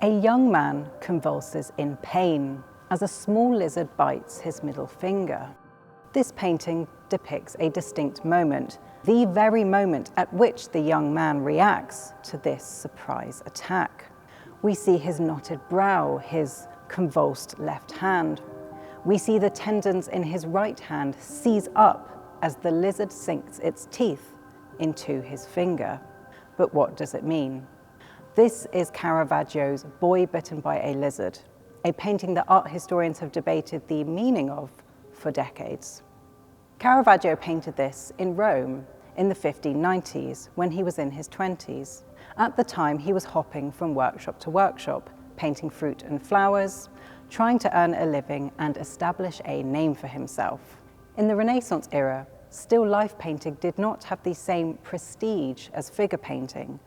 A young man convulses in pain as a small lizard bites his middle finger. This painting depicts a distinct moment, the very moment at which the young man reacts to this surprise attack. We see his knotted brow, his convulsed left hand. We see the tendons in his right hand seize up as the lizard sinks its teeth into his finger. But what does it mean? This is Caravaggio's Boy Bitten by a Lizard, a painting that art historians have debated the meaning of for decades. Caravaggio painted this in Rome in the 1590s when he was in his 20s. At the time, he was hopping from workshop to workshop, painting fruit and flowers, trying to earn a living and establish a name for himself. In the Renaissance era, still life painting did not have the same prestige as figure painting.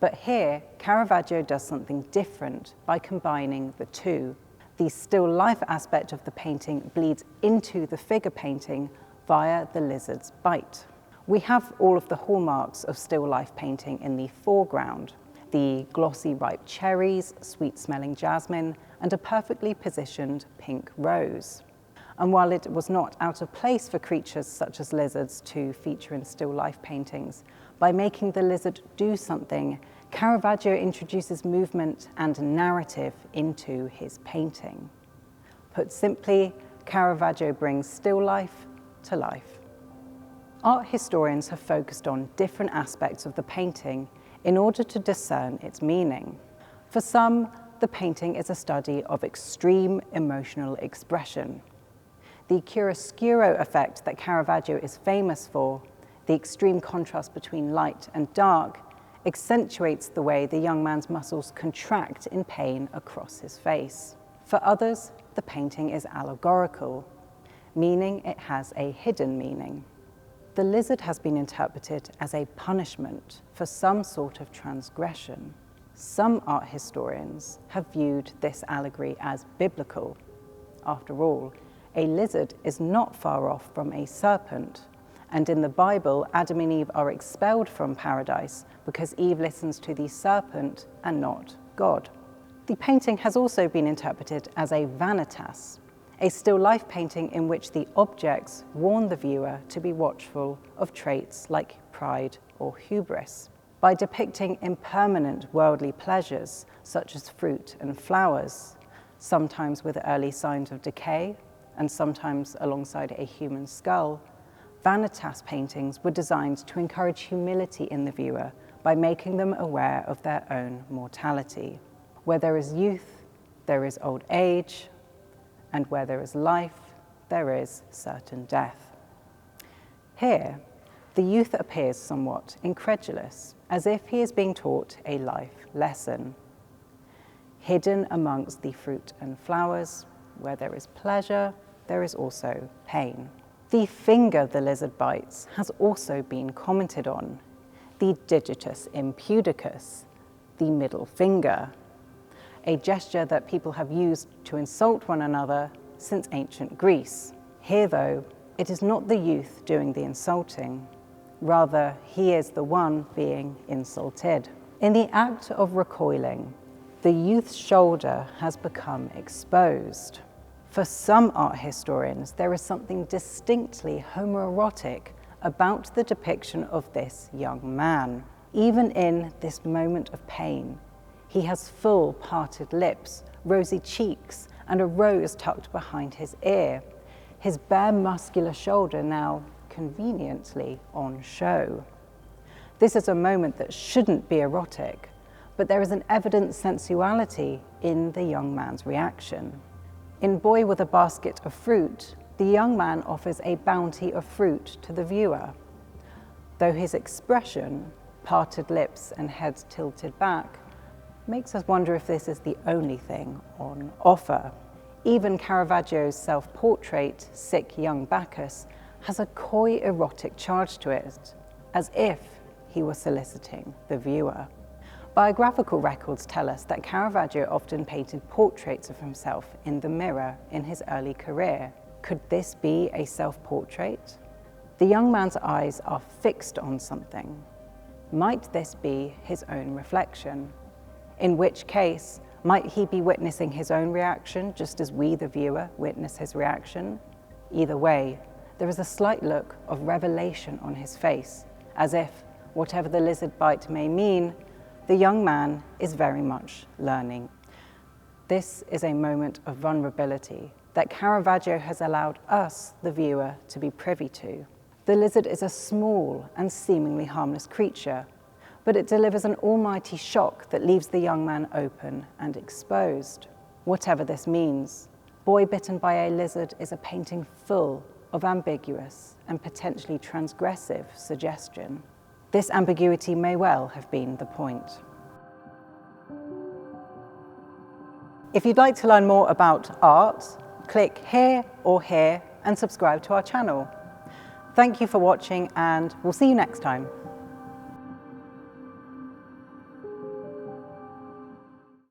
But here, Caravaggio does something different by combining the two. The still life aspect of the painting bleeds into the figure painting via the lizard's bite. We have all of the hallmarks of still life painting in the foreground: the glossy ripe cherries, sweet-smelling jasmine, and a perfectly positioned pink rose. And while it was not out of place for creatures such as lizards to feature in still life paintings, by making the lizard do something, Caravaggio introduces movement and narrative into his painting. Put simply, Caravaggio brings still life to life. Art historians have focused on different aspects of the painting in order to discern its meaning. For some, the painting is a study of extreme emotional expression. The chiaroscuro effect that Caravaggio is famous for, the extreme contrast between light and dark, accentuates the way the young man's muscles contract in pain across his face. For others, the painting is allegorical, meaning it has a hidden meaning. The lizard has been interpreted as a punishment for some sort of transgression. Some art historians have viewed this allegory as biblical. After all, a lizard is not far off from a serpent, and in the Bible, Adam and Eve are expelled from paradise because Eve listens to the serpent and not God. The painting has also been interpreted as a vanitas, a still life painting in which the objects warn the viewer to be watchful of traits like pride or hubris. By depicting impermanent worldly pleasures, such as fruit and flowers, sometimes with early signs of decay, and sometimes alongside a human skull, Vanitas paintings were designed to encourage humility in the viewer by making them aware of their own mortality. Where there is youth, there is old age, and where there is life, there is certain death. Here, the youth appears somewhat incredulous, as if he is being taught a life lesson. Hidden amongst the fruit and flowers, where there is pleasure, there is also pain. The finger the lizard bites has also been commented on, the digitus impudicus, the middle finger, a gesture that people have used to insult one another since ancient Greece. Here, though, it is not the youth doing the insulting. Rather, he is the one being insulted. In the act of recoiling, the youth's shoulder has become exposed. For some art historians, there is something distinctly homoerotic about the depiction of this young man. Even in this moment of pain, he has full parted lips, rosy cheeks, and a rose tucked behind his ear, his bare muscular shoulder now conveniently on show. This is a moment that shouldn't be erotic, but there is an evident sensuality in the young man's reaction. In Boy with a Basket of Fruit, the young man offers a bounty of fruit to the viewer. Though his expression, parted lips and head tilted back, makes us wonder if this is the only thing on offer. Even Caravaggio's self-portrait, Sick Young Bacchus, has a coy erotic charge to it, as if he were soliciting the viewer. Biographical records tell us that Caravaggio often painted portraits of himself in the mirror in his early career. Could this be a self-portrait? The young man's eyes are fixed on something. Might this be his own reflection? In which case, Might he be witnessing his own reaction, just as we, the viewer, witness his reaction? Either way, there is a slight look of revelation on his face, as if, whatever the lizard bite may mean, the young man is very much learning. This is a moment of vulnerability that Caravaggio has allowed us, the viewer, to be privy to. The lizard is a small and seemingly harmless creature, but it delivers an almighty shock that leaves the young man open and exposed. Whatever this means, Boy Bitten by a Lizard is a painting full of ambiguous and potentially transgressive suggestion. This ambiguity may well have been the point. If you'd like to learn more about art, click here or here and subscribe to our channel. Thank you for watching, and we'll see you next time.